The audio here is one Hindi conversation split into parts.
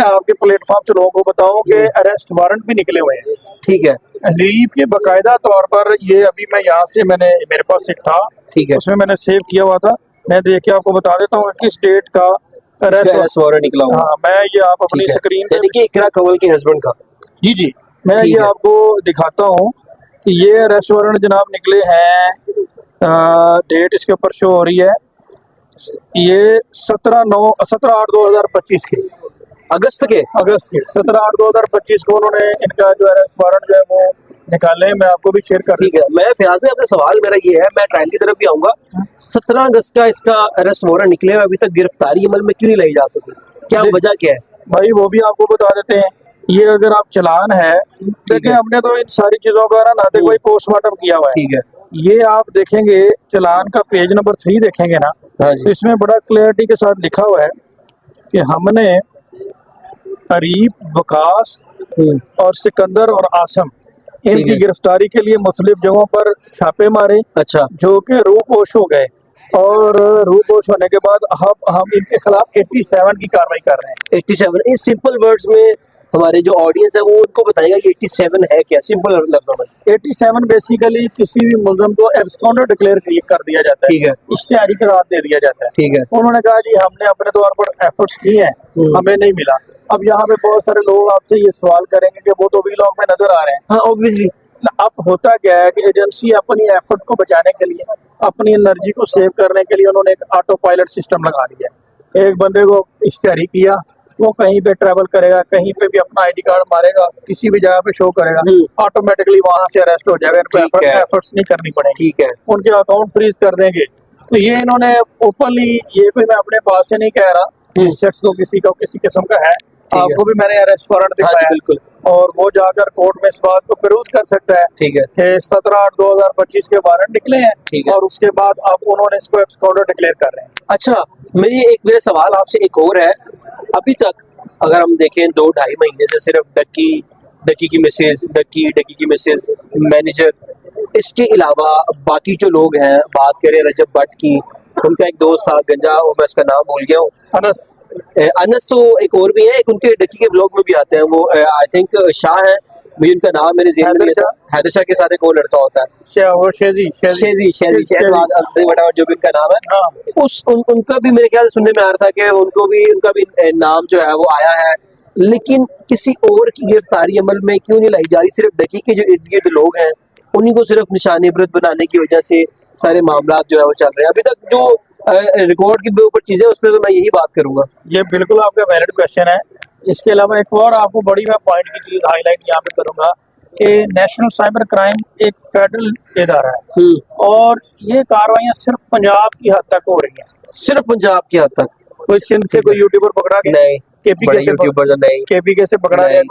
आपके प्लेटफॉर्म से लोगों को बताऊं कि अरेस्ट वारंट भी निकले हुए हैं। ठीक है, लीव के बकायदा तौर पर ये अभी मैं यहाँ से मेरे पास एक था, ठीक है, उसमें मैंने सेव किया हुआ था। मैं देख के आपको बता देता हूँ किस डेट का अरेस्ट वारंट निकला हुआ। हाँ, मैं ये आप अपनी ठीक है, स्क्रीन पे यानी कि इकरा कंवल के हस्बैंड का। जी जी, मैं ठीक ये है। आपको दिखाता हूँ कि ये अरेस्ट वारंट जनाब निकले हैं। डेट इसके ऊपर शो हो रही है, ये 17/8/2025 के अगस्त के। अगस्त के 17/8/2025 को उन्होंने इनका जो अरेस्ट वारंट जो है वो निकाले हैं। मैं आपको भी शेयर कर ठीक है, मैं फिलहाल में अपना सवाल मेरा ये है, मैं ट्रायल की तरफ भी आऊंगा। 17 अगस्त का इसका अरेस्ट वारंट निकले, अभी तक गिरफ्तारी अमल में क्यों नहीं लाई जा सकी, क्या वजह क्या है? भाई वो भी आपको बता देते हैं। ये अगर आप चलान है, देखिए हमने तो इन सारी चीजों का ना नाते कोई पोस्टमार्टम किया हुआ है। ठीक है, ये आप देखेंगे चलान का पेज नंबर 3 देखेंगे ना, हाँ तो जी, इसमें बड़ा क्लियरिटी के साथ लिखा हुआ है कि हमने अरीब, वकास और सिकंदर और आसम इनकी गिरफ्तारी के लिए मुख्तलिफ जगहों पर छापे मारे, अच्छा, जो कि रूपोश हो गए। और रूपोश होने के बाद हम इनके खिलाफ 87 की कार्रवाई कर रहे हैं। 87 इस सिंपल वर्ड्स में हमारे जो ऑडियंस है वो उनको बताएगा कि 87 है क्या, सिंपल लफ्जों में। 87 बेसिकली किसी भी मुलजम को एब्सकॉन्डर डिक्लेयर कर दिया जाता है, ठीक है, इश्तिहारी करार दे दिया जाता है। ठीक है, उन्होंने कहा जी हमने अपने तौर पर एफर्ट्स किए हैं, हमें नहीं मिला। अब यहाँ पे बहुत सारे लोग आपसे ये सवाल करेंगे कि वो तो वीलॉग में नजर आ रहे हैं। हाँ ऑब्वियसली। अब होता क्या है कि एजेंसी अपनी एफर्ट को बचाने के लिए, अपनी एनर्जी को सेव करने के लिए उन्होंने एक ऑटो पायलट सिस्टम लगा दिया। एक बंदे को इश्तिहारी किया, वो कहीं पे ट्रैवल करेगा, कहीं पे भी अपना आईडी कार्ड मारेगा, किसी भी जगह पे शो करेगा, ऑटोमेटिकली वहां से अरेस्ट हो जाएगा। इनको एफर्ट्स नहीं करनी पड़ेगी, ठीक है, उनके अकाउंट फ्रीज कर देंगे। तो ये इन्होंने ओपनली, ये कोई मैं अपने पास से नहीं कह रहा, इस शख्स को किसी किस्म का है, आपको भी मैंने अरेस्ट वारंट दिखाया, बिल्कुल, और वो जाकर कोर्ट में इस बात को पेरूज कर सकता है। ठीक है, कि 17/8/2025 के वारंट निकले हैं, और उसके बाद अब उन्होंने इसको एब्सकॉन्डर डिक्लेयर कर रहे हैं। अच्छा, मेरा सवाल आपसे एक और है। अभी तक अगर हम देखें 2-2.5 महीने से सिर्फ डक्की की मिसेज, मैनेजर, इसके अलावा बाकी जो लोग हैं, बात करें रजब भट्ट की, उनका एक दोस्त था गंजा, और मैं उसका नाम भूल गया हूँ, अनस तो एक और भी है, एक उनके डक्की के ब्लॉग में भी आते हैं, वो आई थिंक शाह है, मुझे उनका नाम मेरे ज़हन में नहीं था। हैदर शाह के साथ एक और लड़का होता है, वो शेजी जो भी उनका नाम है, उनका भी मेरे ख्याल से सुनने में आ रहा था कि उनका भी नाम जो है वो आया है, लेकिन किसी और की गिरफ्तारी अमल में क्यों नहीं लाई जा रही? सिर्फ डकी के जो इर्द गिर्द लोग हैं उन्हीं को सिर्फ निशान इबरत बनाने की वजह से सारे मामला जो है वो चल रहे हैं। अभी तक जो रिकॉर्ड के ऊपर चीजें, उसमें तो मैं यही बात करूंगा। ये बिल्कुल आपका वैलिड क्वेश्चन है। इसके अलावा एक और आपको बड़ी मैं पॉइंट की चीज हाईलाइट यहाँ पे करूंगा कि नेशनल साइबर क्राइम एक फेडरल इदारा है, और ये कार्रवाइयाँ सिर्फ पंजाब की हद तक हो रही हैं। सिर्फ पंजाब की हद तक? कोई सिंध से कोई यूट्यूबर पकड़ा गया नहीं, केपीके से पकड़ा गया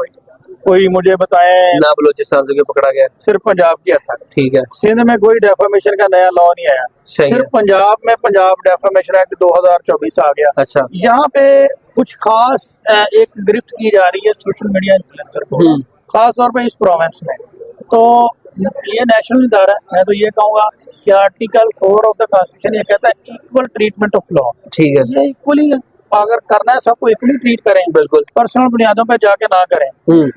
कोई मुझे बताएं ना, बलोचिस्तान से पकड़ा गया, सिर्फ पंजाब की हद तक। ठीक है, सिंध में कोई डेफामेशन का नया लॉ नहीं आया, सिर्फ पंजाब में पंजाब डेफामेशन एक्ट 2024 आ गया। अच्छा, यहाँ पे कुछ खास एक गिरफ्त की जा रही है सोशल मीडिया इन्फ्लुएंसर को, खास तौर पे इस प्रोविंस में। तो ये नेशनल इदारा है, मैं तो ये कहूँगा कि आर्टिकल 4 ऑफ द कॉन्स्टिट्यूशन ये कहता है इक्वल ट्रीटमेंट ऑफ लॉ। ठीक है, ये इक्वली अगर करना है सबको इक्वली ट्रीट करें, बिल्कुल पर्सनल बुनियादों पे जाके ना करें।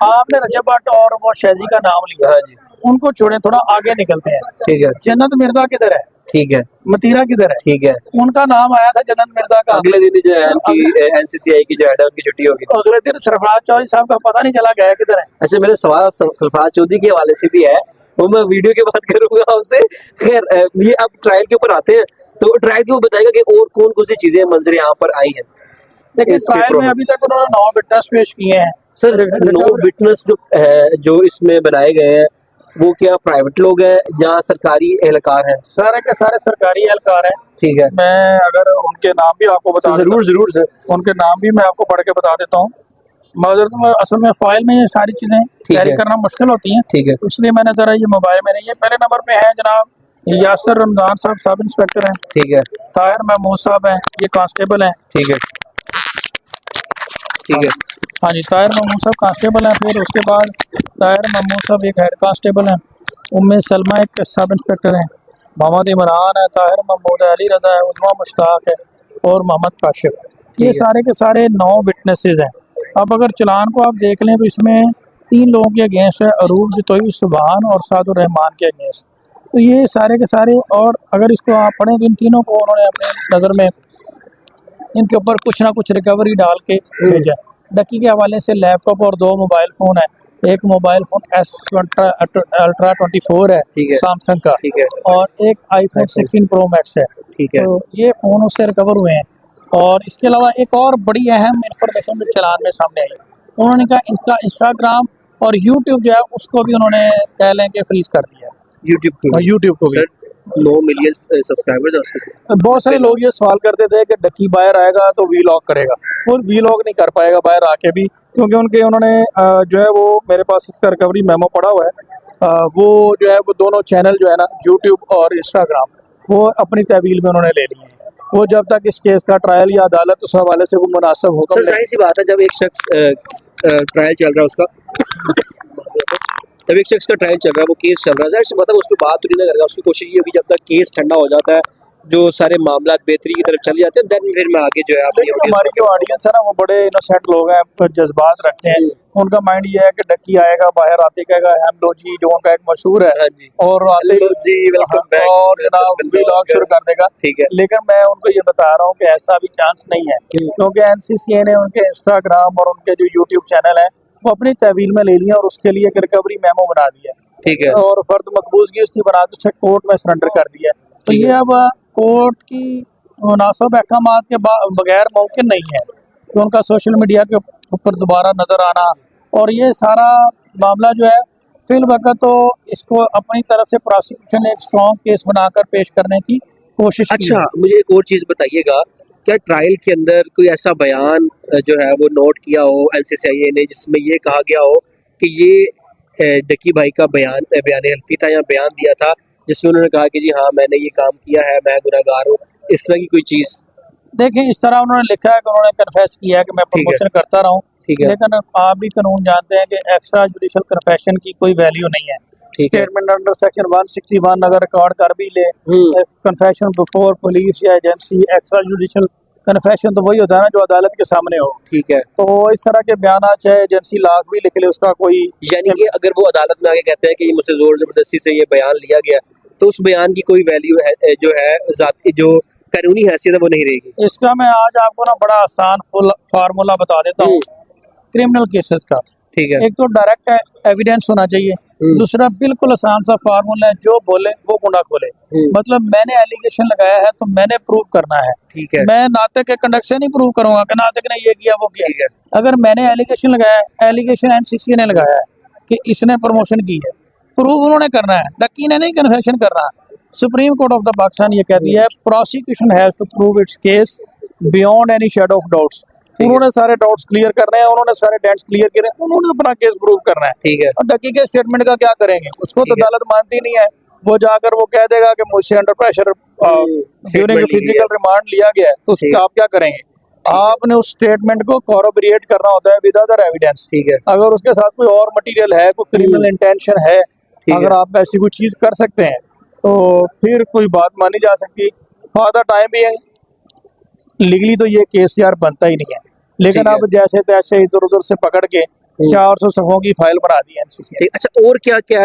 आपने रजब भट्ट और वो शेजी का नाम लिया, उनको छोड़े, थोड़ा आगे निकलते हैं। ठीक है, जन्नत मिर्जा किधर है? ठीक है, मतीरा किधर है? ठीक है, उनका नाम आया था जन्नत मिर्जा का। अगले दिन जो है उनकी एनसीसीआई की जो है उनकी छुट्टी होगी, अगले दिन सरफराज चौधरी साहब का पता नहीं चला गया किधर है। अच्छा, मेरा सवाल सरफराज चौधरी के हवाले से भी है, वो मैं वीडियो के बाद करूंगा आपसे। खैर, ये अब ट्रायल के ऊपर आते हैं, तो ट्रायल के ऊपर बताएगा कि और कौन कौन सी चीजें मंजर यहाँ पर आई हैं। देखिए ट्रायल में अभी तक उन्होंने 9 विटनेस पेश किए हैं। सर 9 विटनेस जो इसमें बनाए गए हैं, वो क्या प्राइवेट लोग हैं या सरकारी एहलकार हैं? सारे के सारे सरकारी एहलकार हैं। ठीक है, मैं अगर उनके नाम भी आपको बता, जरूर सर, उनके नाम भी मैं आपको पढ़ के बता देता हूँ, मगर तो असल में फाइल में ये सारी चीजें कैरी करना मुश्किल होती हैं। ठीक है, इसलिए मैंने जरा ये मोबाइल में नहीं, ये पहले नंबर पे है जनाब यासर रमजान साहब, सब इंस्पेक्टर हैं। ठीक है, ताहिर महमूद साहब हैं, ये कांस्टेबल हैं। ठीक है, ठीक है, हाँ जी, ताहिर महमूद साहब कांस्टेबल हैं। फिर उसके बाद ताहिर महमूद साहब एक हेड कांस्टेबल हैं, उम्मे सलमा एक सब इंस्पेक्टर हैं, मोहम्मद इमरान है, ताहिर महमूद है, अली रजा है, उस्मा मुश्ताक है और मोहम्मद काशिफ। ये सारे के सारे 9 विटनेसेस हैं। अब अगर चलान को आप देख लें तो इसमें 3 लोगों के अगेंस्ट है, अरूब, जतोई, सुबहान और सादुर रहमान के अगेंस्ट। तो ये सारे के सारे, और अगर इसको आप पढ़ें तो इन तीनों को उन्होंने अपने नज़र में इनके ऊपर कुछ ना कुछ रिकवरी डाल के भेजा। डकी के हवाले से लैपटॉप और 2 मोबाइल फ़ोन है। एक मोबाइल फ़ोन अल्ट्रा 24 है ठीक है। सैमसंग का, ठीक है। और एक आईफोन 16 प्रो मैक्स है। ठीक है। तो ये फ़ोन उससे रिकवर हुए हैं। और इसके अलावा एक और बड़ी अहम इंफॉर्मेशन जो चलान में सामने आई, उन्होंने कहा इनका इंस्टाग्राम और यूट्यूब जो है उसको भी उन्होंने कह लें कि फ्रीज कर दिया। यूट्यूब को भी सर 9 मिलियन सब्सक्राइबर्स हैं उसके। बहुत सारे लोग ये सवाल करते थे कि डकी बाहर आएगा तो वीलॉग करेगा। वो वीलॉग नहीं कर पाएगा बाहर आके भी, क्योंकि उन्होंने जो है वो मेरे पास इसका रिकवरी मेमो पड़ा हुआ है। वो जो है वो दोनों चैनल जो है ना, यूट्यूब और इंस्टाग्राम, वो अपनी तहवील में उन्होंने ले लिए हैं। वो जब तक इस केस का ट्रायल या अदालत उस हवाले से वो मुनासिब होगा। सर जाहिर सी बात है, जब एक शख्स ट्रायल चल रहा है उसका, जब एक शख्स का ट्रायल चल रहा है, वो केस चल रहा है, जाहिर सी बात है उस पर बात तो नहीं करेगा। उसकी कोशिश ये होगी जब तक केस ठंडा हो जाता है, जो सारे मामला बेहतरी की तरफ चले जाते हैं, देन फिर मैं आगे जो है अपनी हमारी जो ऑडियंस है ना, वो बड़े इनोसेंट लोग हैं, जज्बात रखते हैं। उनका माइंड ये है कि डकी आएगा बाहर आते कहेगा हम लो जी, जो उनका एक मशहूर है, हाँ जी, और आते हेलो जी, वेलकम बैक, और जनाब व्लॉग शुरू कर देगा। ठीक है। लेकिन मैं उनको ये बता रहा हूँ कि ऐसा भी चांस नहीं है, क्योंकि एनसीसीए ने उनके इंस्टाग्राम और उनके जो यूट्यूब चैनल है वो अपनी तहवील में ले लिया और उसके लिए एक रिकवरी मेमो बना दिया। ठीक है। और फर्द मकबूज की उसकी बना के उसे कोर्ट में सरेंडर कर दिया। तो ठीक ये है। अब कोर्ट की मुनासिब अहकामात के बगैर मुमकिन नहीं है कि उनका सोशल मीडिया के ऊपर दोबारा नजर आना। और ये सारा मामला जो है फिल वक्त तो इसको अपनी तरफ से प्रोसिक्यूशन ने एक स्ट्रॉन्ग केस बनाकर पेश करने की कोशिश की अच्छा, है। मुझे एक और चीज़ बताइएगा, क्या ट्रायल के अंदर कोई ऐसा बयान जो है वो नोट किया हो एनसीसीआई ने, जिसमें ये कहा गया हो कि ये डकी भाई का बयान हल्फी था या बयान दिया था, जिसमें उन्होंने कहा कि जी हाँ मैंने ये काम किया है, मैं गुनहगार हूँ, इस तरह की कोई चीज़? देखिए, इस तरह उन्होंने लिखा है कि उन्होंने कन्फेस किया है कि मैं ठीक है। प्रमोशन करता रहा हूँ। ठीक है। लेकिन आप भी कानून जानते हैं कि एक्स्ट्रा जुडिशल कन्फेशन की कोई वैल्यू नहीं है। ठीक है। स्टेटमेंट अंडर सेक्शन 161 अगर रिकॉर्ड कर भी ले, कन्फेशन बिफोर पुलिस या एजेंसी, एक्स्ट्रा जुडिशल कन्फेशन तो वही होता है ना जो अदालत के सामने हो। ठीक है। तो इस तरह के बयान चाहे एजेंसी लाख भी लिख ले, उसका कोई, यानी कि अगर वो अदालत में आके कहते हैं कि ये मुझसे जोर जबरदस्ती से ये बयान लिया गया, तो उस बयान की कोई वैल्यू है जो है जाती जो कानूनी हैसियत है वो नहीं रहेगी। इसका मैं आज आपको ना बड़ा आसान फार्मूला बता देता हूँ क्रिमिनल केसेस का। ठीक है। एक तो डायरेक्ट एविडेंस होना चाहिए, दूसरा बिल्कुल आसान सा फार्मूला है, जो बोले वो गुंडा खोले। मतलब मैंने एलिगेशन लगाया है तो मैंने प्रूव करना है। ठीक है। मैं नाते के कंडक्ट से नहीं प्रूव करूंगा कि नाते ने ये किया वो किया। ठीक है। अगर मैंने एलिगेशन लगाया, एलिगेशन एनसीसी ने लगाया है कि इसने प्रमोशन की है, प्रूव उन्होंने करना है, डकी ने नहीं कन्फेशन करना। Supreme Court of the Pakistan ये कहती है prosecution has to prove its case beyond any shadow of doubts. उन्होंने सारे डाउट्स क्लियर करने हैं, उन्होंने सारे डेंट्स क्लियर करे, उन्होंने अपना केस प्रूव करना है। ठीक है। और डकी के स्टेटमेंट का क्या करेंगे, उसको तो ठीक है। अदालत मानती नहीं है। वो जाकर वो कह देगा कि मुझसे under pressure during physical remand लिया गया है, तो ठीक। उसका आप क्या करेंगे? आपने उस स्टेटमेंट को कॉरोबोरेट करना होता है विद अदर एविडेंस। ठीक है। अगर उसके साथ कोई और मटेरियल है, कोई क्रिमिनल इंटेंशन है, अगर है। आप ऐसी कोई चीज कर सकते हैं तो फिर कोई बात मानी जा सकती। फॉर द टाइम भी लीगली तो ये केस यार बनता ही नहीं है, लेकिन ठीक है। अब जैसे तैसे इधर उधर से पकड़ के 400 सफ़ों की फाइल बना दी है एनसीसी। ठीक। अच्छा, और क्या क्या